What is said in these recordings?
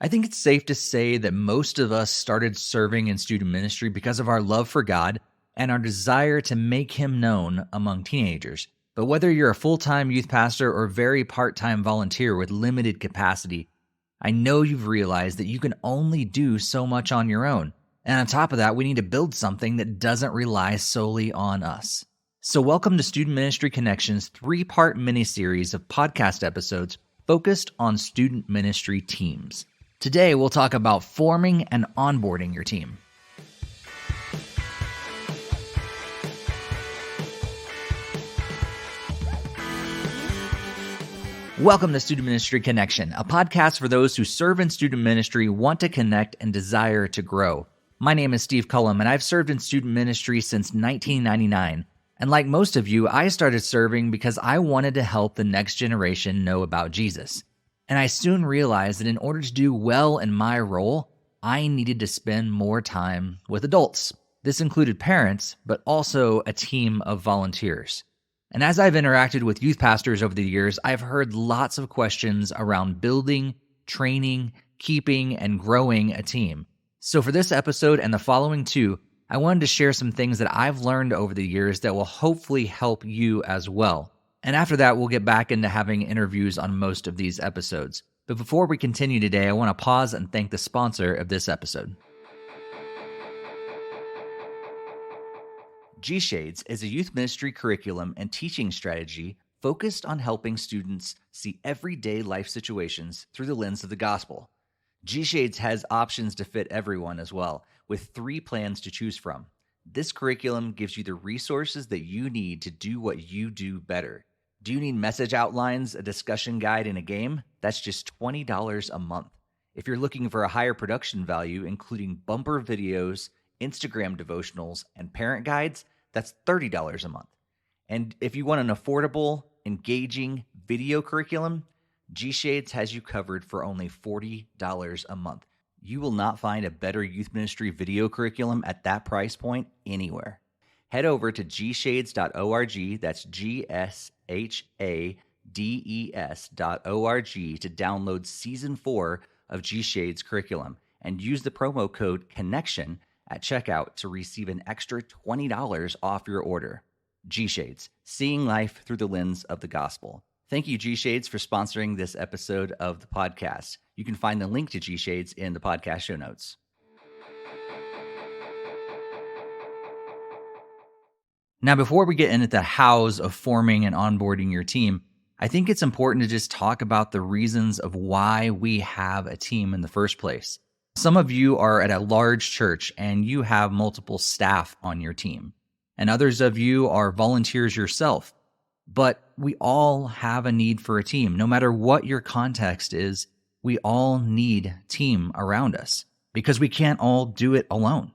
I think it's safe to say that most of us started serving in student ministry because of our love for God and our desire to make Him known among teenagers. But whether you're a full-time youth pastor or very part-time volunteer with limited capacity, I know you've realized that you can only do so much on your own. And on top of that, we need to build something that doesn't rely solely on us. So welcome to Student Ministry Connections' 3-part mini-series of podcast episodes focused on student ministry teams. Today, we'll talk about forming and onboarding your team. Welcome to Student Ministry Connection, a podcast for those who serve in student ministry, want to connect, and desire to grow. My name is Steve Cullum, and I've served in student ministry since 1999. And like most of you, I started serving because I wanted to help the next generation know about Jesus. And I soon realized that in order to do well in my role, I needed to spend more time with adults. This included parents, but also a team of volunteers. And as I've interacted with youth pastors over the years, I've heard lots of questions around building, training, keeping, and growing a team. So for this episode and the following two, I wanted to share some things that I've learned over the years that will hopefully help you as well. And after that, we'll get back into having interviews on most of these episodes. But before we continue today, I want to pause and thank the sponsor of this episode. G-Shades is a youth ministry curriculum and teaching strategy focused on helping students see everyday life situations through the lens of the gospel. G-Shades has options to fit everyone as well, with 3 plans to choose from. This curriculum gives you the resources that you need to do what you do better. Do you need message outlines, a discussion guide, and a game? That's just $20 a month. If you're looking for a higher production value, including bumper videos, Instagram devotionals, and parent guides, that's $30 a month. And if you want an affordable, engaging video curriculum, G-Shades has you covered for only $40 a month. You will not find a better youth ministry video curriculum at that price point anywhere. Head over to gshades.org, that's GSHADES.org, to download Season 4 of G-Shades curriculum and use the promo code CONNECTION at checkout to receive an extra $20 off your order. G-Shades, seeing life through the lens of the gospel. Thank you, G-Shades, for sponsoring this episode of the podcast. You can find the link to G-Shades in the podcast show notes. Now, before we get into the hows of forming and onboarding your team, I think it's important to just talk about the reasons of why we have a team in the first place. Some of you are at a large church and you have multiple staff on your team, and others of you are volunteers yourself. But we all have a need for a team. No matter what your context is, we all need team around us because we can't all do it alone.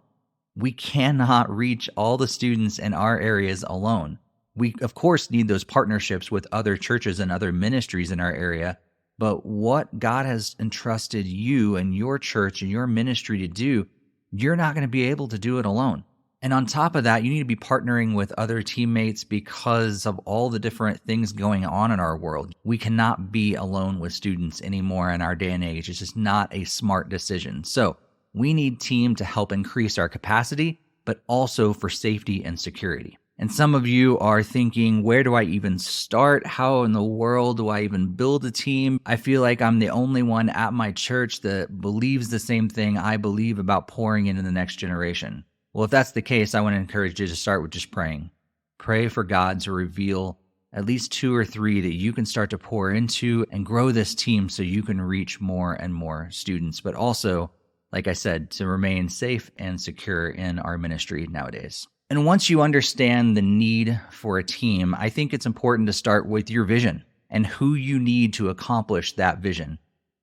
We cannot reach all the students in our areas alone. We, of course, need those partnerships with other churches and other ministries in our area. But what God has entrusted you and your church and your ministry to do, you're not going to be able to do it alone. And on top of that, you need to be partnering with other teammates because of all the different things going on in our world. We cannot be alone with students anymore in our day and age. It's just not a smart decision. So we need team to help increase our capacity, but also for safety and security. And some of you are thinking, where do I even start? How in the world do I even build a team? I feel like I'm the only one at my church that believes the same thing I believe about pouring into the next generation. Well, if that's the case, I want to encourage you to start with just praying. Pray for God to reveal at least 2 or 3 that you can start to pour into and grow this team so you can reach more and more students, but also, like I said, to remain safe and secure in our ministry nowadays. And once you understand the need for a team, I think it's important to start with your vision and who you need to accomplish that vision.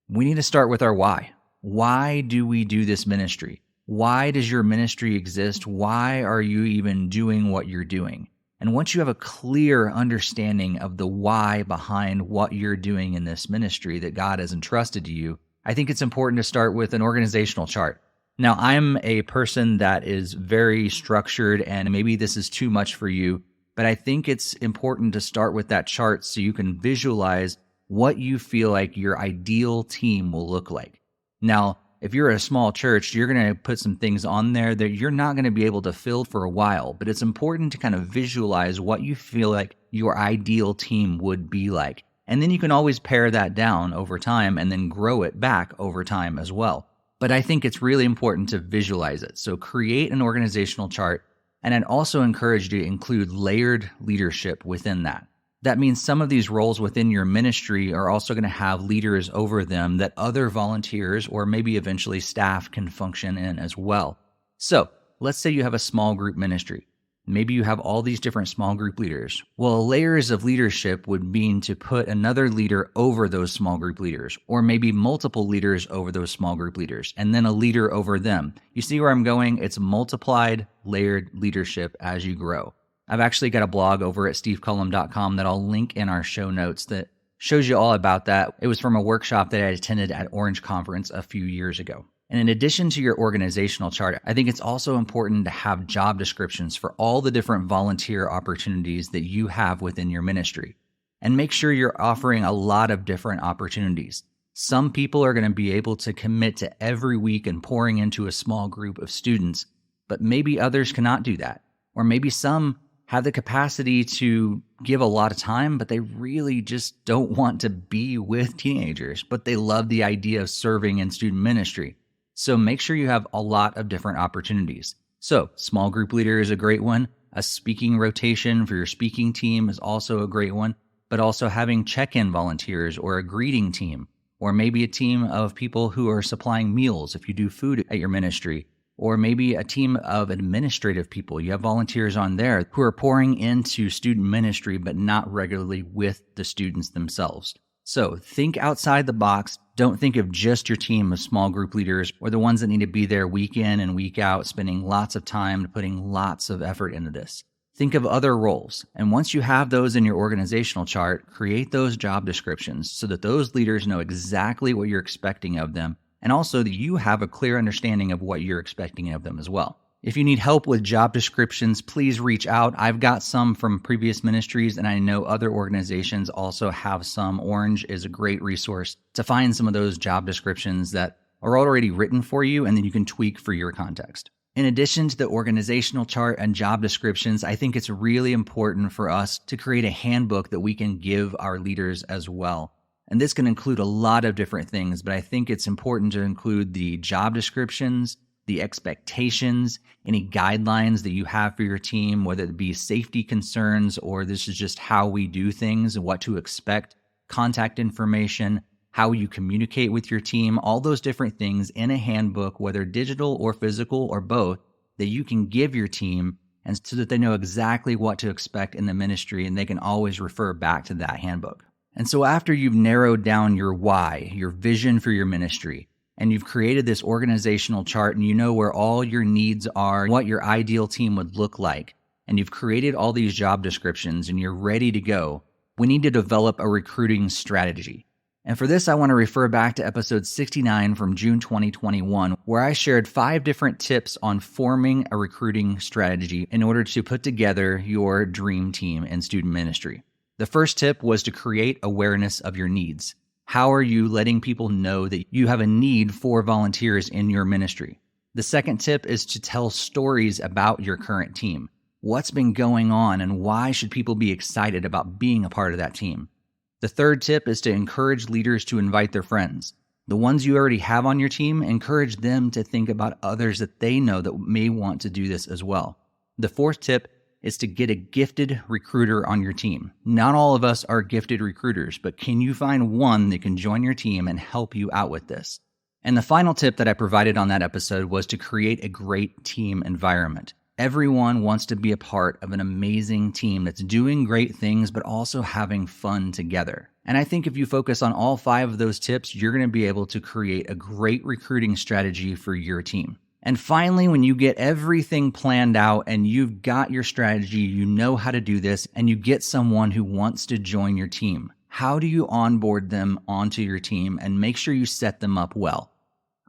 We need to start with our why. Why do we do this ministry? Why does your ministry exist? Why are you even doing what you're doing? And once you have a clear understanding of the why behind what you're doing in this ministry that God has entrusted to you, I think it's important to start with an organizational chart. Now, I'm a person that is very structured, and maybe this is too much for you, but I think it's important to start with that chart so you can visualize what you feel like your ideal team will look like. Now, if you're a small church, you're going to put some things on there that you're not going to be able to fill for a while, but it's important to kind of visualize what you feel like your ideal team would be like. And then you can always pare that down over time and then grow it back over time as well. But I think it's really important to visualize it. So create an organizational chart, and I'd also encourage you to include layered leadership within that. That means some of these roles within your ministry are also going to have leaders over them that other volunteers or maybe eventually staff can function in as well. So let's say you have a small group ministry. Maybe you have all these different small group leaders. Well, layers of leadership would mean to put another leader over those small group leaders, or maybe multiple leaders over those small group leaders, and then a leader over them. You see where I'm going? It's multiplied, layered leadership as you grow. I've actually got a blog over at stevecullum.com that I'll link in our show notes that shows you all about that. It was from a workshop that I attended at Orange Conference a few years ago. And in addition to your organizational chart, I think it's also important to have job descriptions for all the different volunteer opportunities that you have within your ministry. And make sure you're offering a lot of different opportunities. Some people are going to be able to commit to every week and pouring into a small group of students, but maybe others cannot do that. Or maybe some have the capacity to give a lot of time, but they really just don't want to be with teenagers, but they love the idea of serving in student ministry. So make sure you have a lot of different opportunities. So small group leader is a great one. A speaking rotation for your speaking team is also a great one, but also having check-in volunteers or a greeting team, or maybe a team of people who are supplying meals if you do food at your ministry, or maybe a team of administrative people. You have volunteers on there who are pouring into student ministry, but not regularly with the students themselves. So think outside the box. Don't think of just your team of small group leaders or the ones that need to be there week in and week out, spending lots of time, putting lots of effort into this. Think of other roles. And once you have those in your organizational chart, create those job descriptions so that those leaders know exactly what you're expecting of them, and also that you have a clear understanding of what you're expecting of them as well. If you need help with job descriptions, please reach out. I've got some from previous ministries, and I know other organizations also have some. Orange is a great resource to find some of those job descriptions that are already written for you, and then you can tweak for your context. In addition to the organizational chart and job descriptions, I think it's really important for us to create a handbook that we can give our leaders as well. And this can include a lot of different things, but I think it's important to include the job descriptions, the expectations, any guidelines that you have for your team, whether it be safety concerns or this is just how we do things, what to expect, contact information, how you communicate with your team, all those different things in a handbook, whether digital or physical or both, that you can give your team and so that they know exactly what to expect in the ministry and they can always refer back to that handbook. And so after you've narrowed down your why, your vision for your ministry, and you've created this organizational chart and you know where all your needs are, what your ideal team would look like, and you've created all these job descriptions and you're ready to go, we need to develop a recruiting strategy. And for this, I want to refer back to episode 69 from June 2021, where I shared 5 different tips on forming a recruiting strategy in order to put together your dream team in student ministry. The first tip was to create awareness of your needs. How are you letting people know that you have a need for volunteers in your ministry? The second tip is to tell stories about your current team. What's been going on and why should people be excited about being a part of that team? The third tip is to encourage leaders to invite their friends. The ones you already have on your team, encourage them to think about others that they know that may want to do this as well. The fourth tip is to get a gifted recruiter on your team. Not all of us are gifted recruiters, but can you find one that can join your team and help you out with this? And the final tip that I provided on that episode was to create a great team environment. Everyone wants to be a part of an amazing team that's doing great things, but also having fun together. And I think if you focus on all 5 of those tips, you're going to be able to create a great recruiting strategy for your team. And finally, when you get everything planned out and you've got your strategy, you know how to do this, and you get someone who wants to join your team, how do you onboard them onto your team and make sure you set them up well?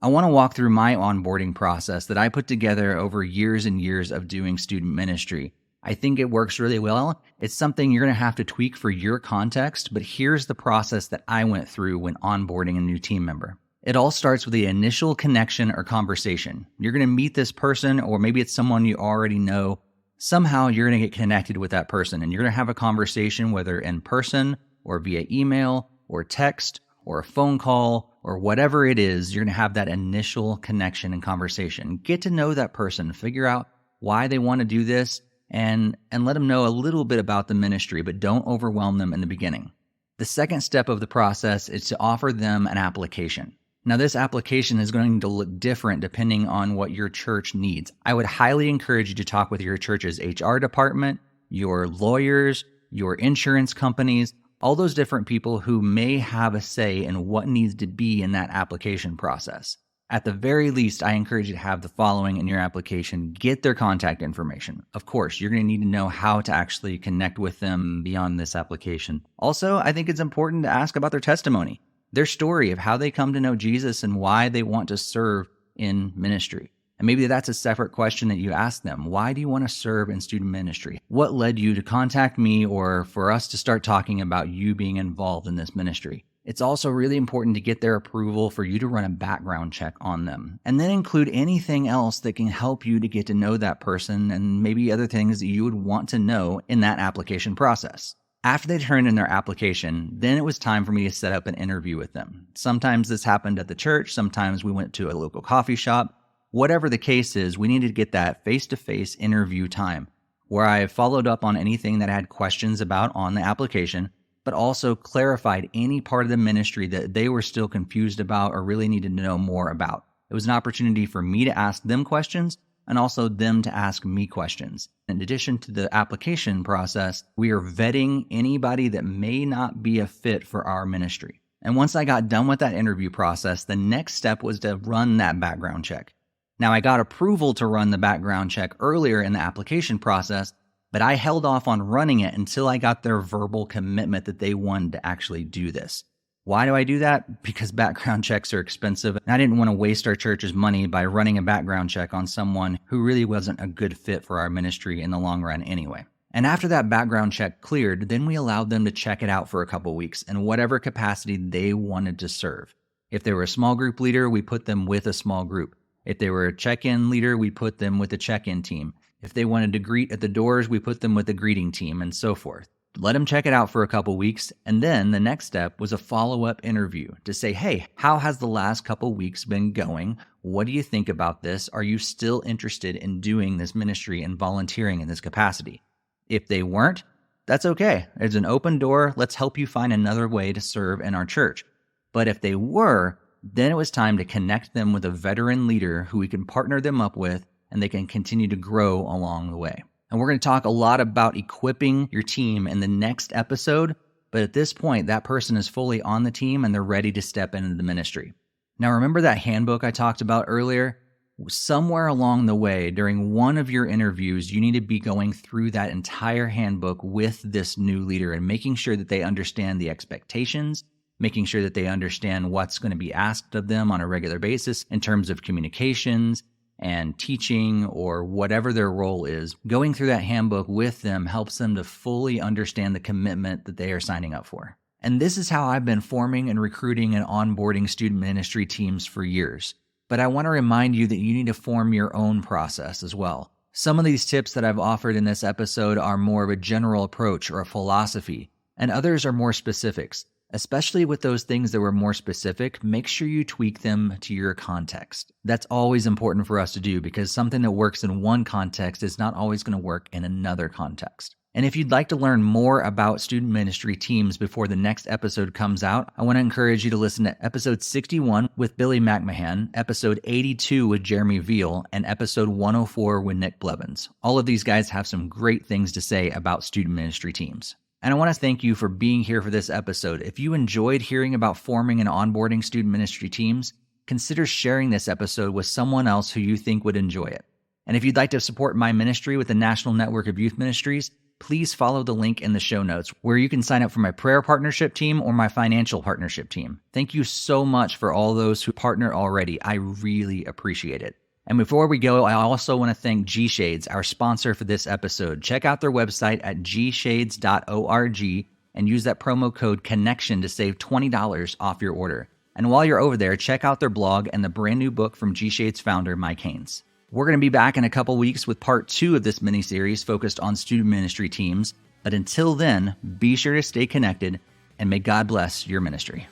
I want to walk through my onboarding process that I put together over years and years of doing student ministry. I think it works really well. It's something you're going to have to tweak for your context, but here's the process that I went through when onboarding a new team member. It all starts with the initial connection or conversation. You're going to meet this person, or maybe it's someone you already know. Somehow you're going to get connected with that person, and you're going to have a conversation, whether in person or via email or text or a phone call or whatever it is. You're going to have that initial connection and conversation. Get to know that person, figure out why they want to do this, and let them know a little bit about the ministry, but don't overwhelm them in the beginning. The second step of the process is to offer them an application. Now, this application is going to look different depending on what your church needs. I would highly encourage you to talk with your church's HR department, your lawyers, your insurance companies, all those different people who may have a say in what needs to be in that application process. At the very least, I encourage you to have the following in your application. Get their contact information. Of course, you're going to need to know how to actually connect with them beyond this application. Also, I think it's important to ask about their testimony, their story of how they come to know Jesus and why they want to serve in ministry. And maybe that's a separate question that you ask them. Why do you want to serve in student ministry? What led you to contact me or for us to start talking about you being involved in this ministry? It's also really important to get their approval for you to run a background check on them, and then include anything else that can help you to get to know that person and maybe other things that you would want to know in that application process. After they turned in their application, then it was time for me to set up an interview with them. Sometimes this happened at the church, sometimes we went to a local coffee shop. Whatever the case is, we needed to get that face-to-face interview time where I followed up on anything that I had questions about on the application, but also clarified any part of the ministry that they were still confused about or really needed to know more about. It was an opportunity for me to ask them questions and also them to ask me questions. In addition to the application process, we are vetting anybody that may not be a fit for our ministry. And once I got done with that interview process, the next step was to run that background check. Now, I got approval to run the background check earlier in the application process, but I held off on running it until I got their verbal commitment that they wanted to actually do this. Why do I do that? Because background checks are expensive, and I didn't want to waste our church's money by running a background check on someone who really wasn't a good fit for our ministry in the long run anyway. And after that background check cleared, then we allowed them to check it out for a couple weeks in whatever capacity they wanted to serve. If they were a small group leader, we put them with a small group. If they were a check-in leader, we put them with a check-in team. If they wanted to greet at the doors, we put them with a greeting team, and so forth. Let them check it out for a couple weeks, and then the next step was a follow-up interview to say, hey, how has the last couple weeks been going? What do you think about this? Are you still interested in doing this ministry and volunteering in this capacity? If they weren't, that's okay. There's an open door. Let's help you find another way to serve in our church. But if they were, then it was time to connect them with a veteran leader who we can partner them up with, and they can continue to grow along the way. And we're going to talk a lot about equipping your team in the next episode, but at this point, that person is fully on the team and they're ready to step into the ministry. Now, remember that handbook I talked about earlier? Somewhere along the way, during one of your interviews, you need to be going through that entire handbook with this new leader and making sure that they understand the expectations, making sure that they understand what's going to be asked of them on a regular basis in terms of communications and teaching or whatever their role is. Going through that handbook with them helps them to fully understand the commitment that they are signing up for. And this is how I've been forming and recruiting and onboarding student ministry teams for years. But I want to remind you that you need to form your own process as well. Some of these tips that I've offered in this episode are more of a general approach or a philosophy, and others are more specifics. Especially with those things that were more specific, make sure you tweak them to your context. That's always important for us to do because something that works in one context is not always going to work in another context. And if you'd like to learn more about student ministry teams before the next episode comes out, I want to encourage you to listen to episode 61 with Billy McMahon, episode 82 with Jeremy Veal, and episode 104 with Nick Blevins. All of these guys have some great things to say about student ministry teams. And I want to thank you for being here for this episode. If you enjoyed hearing about forming and onboarding student ministry teams, consider sharing this episode with someone else who you think would enjoy it. And if you'd like to support my ministry with the National Network of Youth Ministries, please follow the link in the show notes where you can sign up for my prayer partnership team or my financial partnership team. Thank you so much for all those who partner already. I really appreciate it. And before we go, I also want to thank G-Shades, our sponsor for this episode. Check out their website at gshades.org and use that promo code CONNECTION to save $20 off your order. And while you're over there, check out their blog and the brand new book from G-Shade's founder, Mike Haynes. We're going to be back in a couple weeks with part 2 of this mini-series focused on student ministry teams. But until then, be sure to stay connected and may God bless your ministry.